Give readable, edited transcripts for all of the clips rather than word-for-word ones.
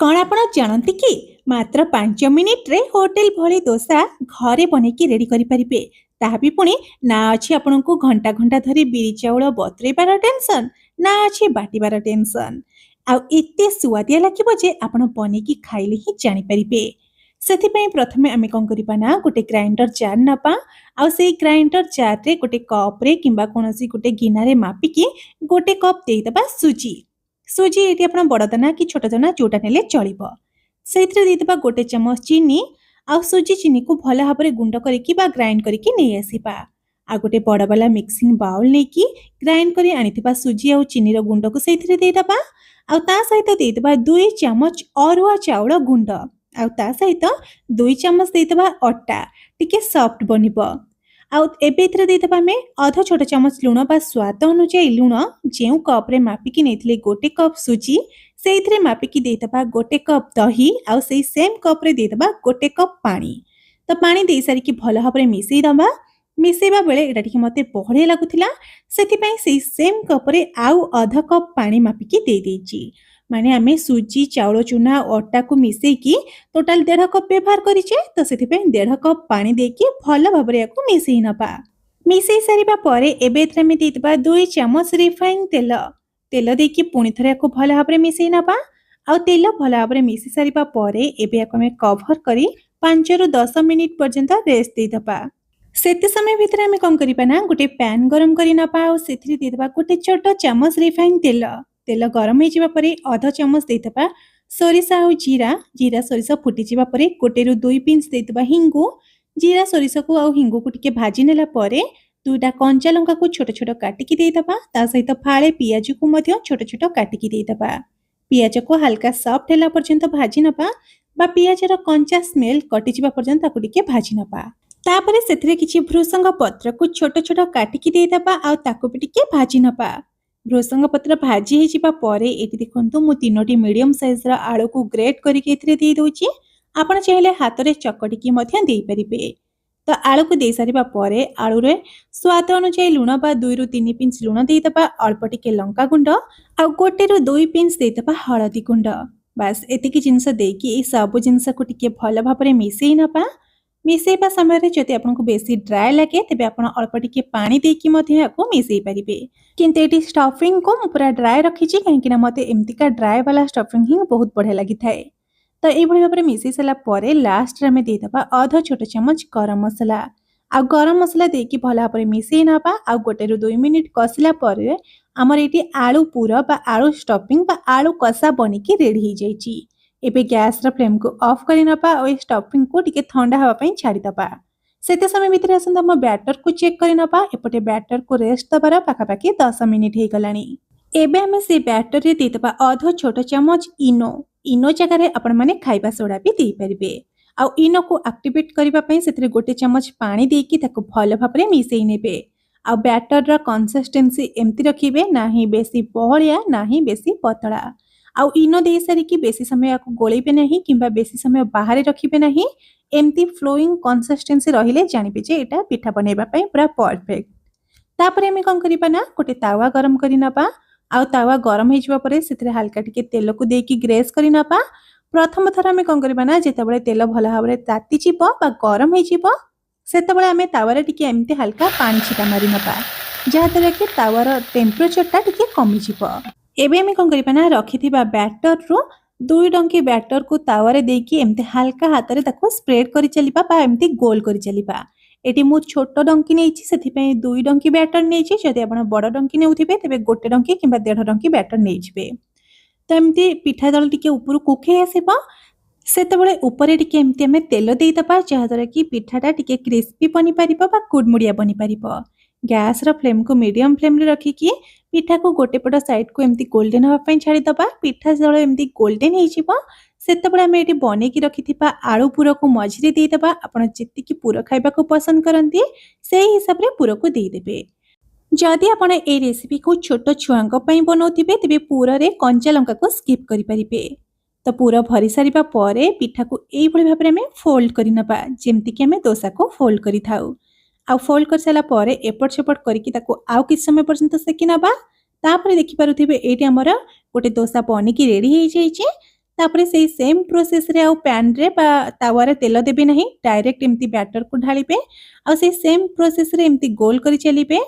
କ'ଣ ଆପଣ ଜାଣନ୍ତି କି ମାତ୍ର 5 ମିନିଟ୍ରେ ହୋଟେଲ ଭଳି ଦୋସା ଘରେ ବନେଇକି ରେଡ଼ି କରିପାରିବେ। ତାହା ବି ପୁଣି ନା ଅଛି ଆପଣଙ୍କୁ ଘଣ୍ଟା ଘଣ୍ଟା ଧରି ବିରି ଚାଉଳ ବତୁରେଇବାର ଟେନସନ୍, ନା ଅଛି ବାଟିବାର ଟେନସନ୍। ଆଉ ଏତେ ସୁଆଦିଆ ଲାଗିବ ଯେ ଆପଣ ବନେଇକି ଖାଇଲେ ହିଁ ଜାଣିପାରିବେ। ସେଥିପାଇଁ ପ୍ରଥମେ ଆମେ କ'ଣ କରିବା ନା ଗୋଟେ ଗ୍ରାଇଣ୍ଡର ଜାର୍ ନେବା। ଆଉ ସେଇ ଗ୍ରାଇଣ୍ଡର ଜାର୍ରେ ଗୋଟେ କପ୍ରେ କିମ୍ବା କୌଣସି ଗୋଟେ ଗିନାରେ ମାପିକି ଗୋଟେ କପ୍ ଦେଇଦେବା ସୁଜି। ସୁଜି ଏଠି ଆପଣ ବଡ଼ ଦାନା କି ଛୋଟ ଦାନା ଯୋଉଟା ନେଲେ ଚଳିବ। ସେଇଥିରେ ଦେଇଦେବା ଗୋଟେ ଚାମଚ ଚିନି। ଆଉ ସୁଜି ଚିନିକୁ ଭଲ ଭାବରେ ଗୁଣ୍ଡ କରିକି ବା ଗ୍ରାଇଣ୍ଡ କରିକି ନେଇ ଆସିବା। ଆଉ ଗୋଟେ ବଡ଼ ବାଲା ମିକ୍ସିଂ ବାଉଲ୍ ନେଇକି ଗ୍ରାଇଣ୍ଡ କରି ଆଣିଥିବା ସୁଜି ଆଉ ଚିନିର ଗୁଣ୍ଡକୁ ସେଇଥିରେ ଦେଇଦେବା। ଆଉ ତା ସହିତ ଦେଇଦେବା 2 ଚାମଚ ଅରୁଆ ଚାଉଳ ଗୁଣ୍ଡ। ଆଉ ତା ସହିତ 2 ଚାମଚ ଦେଇଦେବା ଅଟା, ଟିକେ ସଫ୍ଟ ବନିବ। ଆଉ ଏବେ ଏଥିରେ ଦେଇଦେବା ଆମେ ଅଧ ଛୋଟ ଚାମଚ ଲୁଣ ବା ସ୍ୱାଦ ଅନୁଯାୟୀ ଲୁଣ। ଯେଉଁ କପ୍ରେ ମାପିକି ନେଇଥିଲେ ଗୋଟେ କପ୍ ସୁଜି, ସେଇଥିରେ ମାପିକି ଦେଇଦେବା ଗୋଟେ କପ୍ ଦହି। ଆଉ ସେଇ ସେମ୍ କପ୍ରେ ଦେଇଦେବା ଗୋଟେ କପ୍ ପାଣି। ତ ପାଣି ଦେଇ ସାରିକି ଭଲ ଭାବରେ ମିଶେଇ ଦେବା। ମିଶେଇବା ବେଳେ ଏଇଟା ଟିକେ ମୋତେ ବହଳିଆ ଲାଗୁଥିଲା, ସେଥିପାଇଁ ସେଇ ସେମ୍ କପ୍ରେ ଆଉ ଅଧ କପ୍ ପାଣି ମାପିକି ଦେଇଦେଇଛି। ମାନେ ଆମେ ସୁଜି, ଚାଉଳ ଚୁନା ଆଉ ଅଟାକୁ ମିଶେଇକି ଟୋଟାଲ 1.5 କପ୍ ବ୍ୟବହାର କରିଛେ, ତ ସେଥିପାଇଁ 1.5 କପ୍ ପାଣି ଦେଇକି ଭଲ ଭାବରେ ୟାକୁ ମିଶେଇ ନେବା। ମିଶେଇ ସାରିବା ପରେ ଏବେ ଏଥିରେ ଆମେ ଦେଇଦେବା 2 ଚାମଚ ରିଫାଇନ୍ ତେଲ। ତେଲ ଦେଇକି ପୁଣି ଥରେ ୟାକୁ ଭଲ ଭାବରେ ମିଶେଇ ନେବା। ଆଉ ତେଲ ଭଲ ଭାବରେ ମିଶି ସାରିବା ପରେ ଏବେ ୟାକୁ ଆମେ କଭର କରି 5ରୁ 10 ମିନିଟ୍ ପର୍ଯ୍ୟନ୍ତ ରେଷ୍ଟ ଦେଇଦେବା। ସେତେ ସମୟ ଭିତରେ ଆମେ କ'ଣ କରିବା ନା ଗୋଟେ ପ୍ୟାନ୍ ଗରମ କରି ନେବା। ଆଉ ସେଥିରେ ଦେଇଦେବା ଗୋଟେ ଛୋଟ ଚାମଚ ରିଫାଇନ୍ ତେଲ। ତେଲ ଗରମ ହେଇଯିବା ପରେ ଅଧ ଚାମଚ ଦେଇଦେବା ସୋରିଷ ଆଉ ଜିରା। ଜିରା ସୋରିଷ ଫୁଟିଯିବା ପରେ 1ରୁ 2 ପିଞ୍ଚ ଦେଇଦେବା ହିଙ୍ଗୁ। ଜିରା ସୋରିଷକୁ ଆଉ ହିଙ୍ଗୁକୁ ଟିକେ ଭାଜି ନେଲା ପରେ 2ଟା କଞ୍ଚା ଲଙ୍କାକୁ ଛୋଟ ଛୋଟ କାଟିକି ଦେଇଦେବା। ତା ସହିତ ଫାଳେ ପିଆଜକୁ ମଧ୍ୟ ଛୋଟ ଛୋଟ କାଟିକି ଦେଇଦେବା। ପିଆଜକୁ ହାଲକା ସଫ୍ଟ ହେଲା ପର୍ଯ୍ୟନ୍ତ ଭାଜି ନେବା ବା ପିଆଜର କଞ୍ଚା ସ୍ମେଲ କଟିଯିବା ପର୍ଯ୍ୟନ୍ତ ତାକୁ ଟିକେ ଭାଜି ନେବା। ତାପରେ ସେଥିରେ କିଛି ଭୃସଙ୍ଗ ପତ୍ରକୁ ଛୋଟ ଛୋଟ କାଟିକି ଦେଇଦେବା ଆଉ ତାକୁ ବି ଟିକେ ଭାଜି ନେବା। ଭୃସଙ୍ଗ ପତ୍ର ଭାଜି ହେଇଯିବା ପରେ ଏଠି ଦେଖନ୍ତୁ ମୁଁ 3ଟି ମିଡିୟମ ସାଇଜର ଆଳୁକୁ ଗ୍ରେଟ୍ କରିକି ଏଥିରେ ଦେଇ ଦେଉଛି। ଆପଣ ଚାହିଁଲେ ହାତରେ ଚକଟିକି ମଧ୍ୟ ଦେଇପାରିବେ। ତ ଆଳୁକୁ ଦେଇ ସାରିବା ପରେ ଆଳୁରେ ସ୍ୱାଦ ଅନୁଯାୟୀ ଲୁଣ ବା 2ରୁ 3 ପିଞ୍ଚ ଲୁଣ ଦେଇଦେବା, ଅଳ୍ପ ଟିକେ ଲଙ୍କା ଗୁଣ୍ଡ ଆଉ 1ରୁ 2 ପିଞ୍ଚ ଦେଇଦେବା ହଳଦୀ ଗୁଣ୍ଡ। ବାସ୍ ଏତିକି ଜିନିଷ ଦେଇକି ଏଇ ସବୁ ଜିନିଷକୁ ଟିକେ ଭଲ ଭାବରେ ମିଶେଇ ନେବା। ମିଶେଇବା ସମୟରେ ଯଦି ଆପଣଙ୍କୁ ବେଶୀ ଡ୍ରାଏ ଲାଗେ ତେବେ ଆପଣ ଅଳ୍ପ ଟିକେ ପାଣି ଦେଇକି ମଧ୍ୟ ଏହାକୁ ମିଶେଇ ପାରିବେ। କିନ୍ତୁ ଏଠି ଷ୍ଟଫିଂକୁ ମୁଁ ପୁରା ଡ୍ରାଏ ରଖିଛି, କାହିଁକିନା ମୋତେ ଏମିତିକା ଡ୍ରାଏ ବାଲା ଷ୍ଟଫିଂ ହିଁ ବହୁତ ବଢ଼ିଆ ଲାଗିଥାଏ। ତ ଏଇଭଳି ଭାବରେ ମିଶେଇ ସାରିଲା ପରେ ଲାଷ୍ଟରେ ଆମେ ଦେଇଦେବା ଅଧ ଛୋଟ ଚାମଚ ଗରମ ମସଲା। ଆଉ ଗରମ ମସଲା ଦେଇକି ଭଲ ଭାବରେ ମିଶେଇ ନେବା। ଆଉ 1ରୁ 2 ମିନିଟ୍ କଷିଲା ପରେ ଆମର ଏଠି ଆଳୁ ପୁର ବା ଆଳୁ ଷ୍ଟଫିଂ ବା ଆଳୁ କଷା ବନିକି ରେଡ଼ି ହେଇଯାଇଛି। ଏବେ ଗ୍ୟାସର ଫ୍ଲେମ୍କୁ ଅଫ୍ କରି ନେବା ଆଉ ଏଇ ଷ୍ଟଫିଂକୁ ଟିକେ ଥଣ୍ଡା ହେବା ପାଇଁ ଛାଡ଼ିଦେବା। ସେତେ ସମୟ ଭିତରେ ଆସନ୍ତୁ ଆମ ବ୍ୟାଟରକୁ ଚେକ୍ କରି ନେବା। ଏପଟେ ବ୍ୟାଟରକୁ ରେଷ୍ଟ ଦେବାର ପାଖାପାଖି 10 ମିନିଟ୍ ହେଇଗଲାଣି। ଏବେ ଆମେ ସେ ବ୍ୟାଟରରେ ଦେଇଦେବା ଅଧ ଛୋଟ ଚାମଚ ଇନୋ। ଇନୋ ଜାଗାରେ ଆପଣମାନେ ଖାଇବା ସୋଡ଼ା ବି ଦେଇପାରିବେ। ଆଉ ଇନୋକୁ ଆକ୍ଟିଭେଟ୍ କରିବା ପାଇଁ ସେଥିରେ 1 ଚାମଚ ପାଣି ଦେଇକି ତାକୁ ଭଲ ଭାବରେ ମିଶେଇ ନେବେ। ଆଉ ବ୍ୟାଟରର କନସିଷ୍ଟେନ୍ସି ଏମିତି ରଖିବେ, ନାହିଁ ବେଶୀ ବହଳିଆ ନାହିଁ ବେଶୀ ପତଳା। ଆଉ ଇନୋ ଦେଇ ସାରିକି ବେଶୀ ସମୟ ୟାକୁ ଗୋଳେଇବେ ନାହିଁ କିମ୍ବା ବେଶୀ ସମୟ ବାହାରେ ରଖିବେ ନାହିଁ। ଏମିତି ଫ୍ଲୋଇଂ କନସିଷ୍ଟେନ୍ସି ରହିଲେ ଜାଣିବେ ଯେ ଏଇଟା ପିଠା ବନେଇବା ପାଇଁ ପୁରା ପରଫେକ୍ଟ। ତାପରେ ଆମେ କ'ଣ କରିବା ନା ଗୋଟେ ତାୱା ଗରମ କରି ନେବା। ଆଉ ତାୱା ଗରମ ହେଇଯିବା ପରେ ସେଥିରେ ହାଲକା ଟିକେ ତେଲକୁ ଦେଇକି ଗ୍ରେସ୍ କରି ନେବା। ପ୍ରଥମ ଥର ଆମେ କ'ଣ କରିବା ନା ଯେତେବେଳେ ତେଲ ଭଲ ଭାବରେ ତାତିଯିବ ବା ଗରମ ହେଇଯିବ, ସେତେବେଳେ ଆମେ ତାୱାରେ ଟିକେ ଏମିତି ହାଲକା ପାଣି ଛିଟା ମାରି ନେବା, ଯାହାଦ୍ୱାରା କି ତାୱାର ଟେମ୍ପରେଚରଟା ଟିକେ କମିଯିବ। ଏବେ ଆମେ କ'ଣ କରିବା ନା ରଖିଥିବା ବ୍ୟାଟରରୁ 2 ଡଙ୍କି ବ୍ୟାଟରକୁ ତାୱାରେ ଦେଇକି ଏମିତି ହାଲକା ହାତରେ ତାକୁ ସ୍ପ୍ରେଡ କରି ଚାଲିବା ବା ଏମିତି ଗୋଲ କରି ଚାଲିବା। ଏଠି ମୁଁ ଛୋଟ ଡଙ୍କି ନେଇଛି, ସେଥିପାଇଁ 2 ଡଙ୍କି ବ୍ୟାଟର ନେଇଛି। ଯଦି ଆପଣ ବଡ଼ ଡଙ୍କି ନେଉଥିବେ ତେବେ 1 ଡଙ୍କି କିମ୍ବା 1.5 ଡଙ୍କି ବ୍ୟାଟର ନେଇଯିବେ। ତ ଏମିତି ପିଠା ଦଳ ଟିକେ ଉପରକୁ ଉଠେଇ ଆସିବ, ସେତେବେଳେ ଉପରେ ଟିକେ ଏମିତି ଆମେ ତେଲ ଦେଇଦେବା, ଯାହାଦ୍ୱାରା କି ପିଠାଟା ଟିକେ କ୍ରିସ୍ପି ବନିପାରିବ ବା କୁଡ଼ମୁଡ଼ିଆ ବନିପାରିବ। ଗ୍ୟାସର ଫ୍ଲେମ୍କୁ ମିଡ଼ିୟମ ଫ୍ଲେମ୍ରେ ରଖିକି ପିଠାକୁ ଗୋଟେ ପଟ ସାଇଡ଼୍କୁ ଏମିତି ଗୋଲ୍ଡେନ୍ ହେବା ପାଇଁ ଛାଡ଼ିଦେବା। ପିଠା ଯେତେବେଳେ ଏମିତି ଗୋଲ୍ଡେନ୍ ହେଇଯିବ, ସେତେବେଳେ ଆମେ ଏଠି ବନେଇକି ରଖିଥିବା ଆଳୁ ପୁରକୁ ମଝିରେ ଦେଇଦେବା। ଆପଣ ଯେତିକି ପୁର ଖାଇବାକୁ ପସନ୍ଦ କରନ୍ତି ସେଇ ହିସାବରେ ପୁରକୁ ଦେଇଦେବେ। ଯଦି ଆପଣ ଏଇ ରେସିପିକୁ ଛୋଟ ଛୁଆଙ୍କ ପାଇଁ ବନାଉଥିବେ ତେବେ ପୁରରେ କଞ୍ଚା ଲଙ୍କାକୁ ସ୍କିପ୍ କରିପାରିବେ। ତ ପୁର ଭରି ସାରିବା ପରେ ପିଠାକୁ ଏଇଭଳି ଭାବରେ ଆମେ ଫୋଲ୍ଡ କରି ନେବା, ଯେମିତିକି ଆମେ ଦୋସାକୁ ଫୋଲ୍ଡ କରିଥାଉ। ଆଉ ଫୋଲ୍ଡ କରିସାରିଲା ପରେ ଏପଟ ସେପଟ କରିକି ତାକୁ ଆଉ କିଛି ସମୟ ପର୍ଯ୍ୟନ୍ତ ସେକି ନେବା। ତାପରେ ଦେଖିପାରୁଥିବେ ଏଇଠି ଆମର ଗୋଟେ ଦୋସା ବନିକି ରେଡ଼ି ହେଇଯାଇଛି। तापर से सेम प्रोसेस रे आउ पैन रे बा तावा रे तेल देबे नहीं, डायरेक्ट एमती बैटर को ढालिबे आ से सेम प्रोसेस रे एमती गोल करी चलिबे।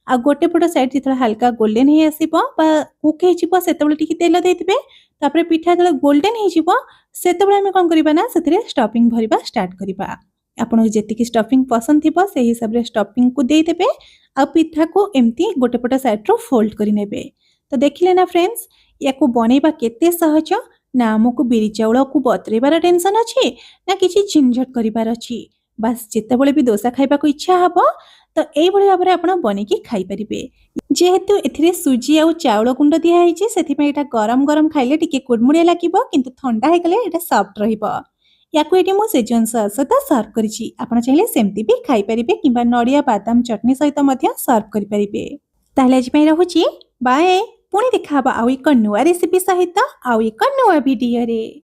आ गोटे पट साइड जेतले हल्का गोल्डन हे आसीबो बा कुक हे जिवो सेतबेले टिके तेल देइथिबे। तापर पिठा जेतले गोल्डन हे जिवो सेतबेले हम कोन करिबा ना सेतरे स्टफिंग भरिबा स्टार्ट करिबा। आपन जेतिकी स्टफिंग पसंद थिबो सेही हिसाब रे स्टफिंग को देइ देबे आ पिठा को एमती गोटे पट साइड रो फोल्ड करि नेबे। तो देखिले ना फ्रेंड्स, याको बनेबा केते सहज ना हमकु बिरि चाउल को बतरेबार टेंशन अछि ना किछि झिंझट करिबार अछि। बस जेतेबेले भी डोसा खाइबा को इच्छा हबो तो एई भଳି भाबरे आपण बनेकी खाइ परिबे। जेहेतु एथिरे सुजी आ चाउल गुंड दिया ହେଇଛି ସେଥିପାଇଁ ଏଟା गरम गरम खाइले टिके कुडमुडिया लागिबो, किंतु ठंडा हे गले एटा सॉफ्ट रहिबो। याकू एटी मो सेजन सॉस सहित सर्व करिछि। आपण चाहिले सेमती भी खाइ परिबे किंबा नडिया बादाम चटनी सहित मध्य सर्व करि परिबे। ताहले आज पई रहुछि, बाय। पुणी देखा हबा आउ एक नुआ रेसिपी सहित आउ एक नुआ वीडियो रे।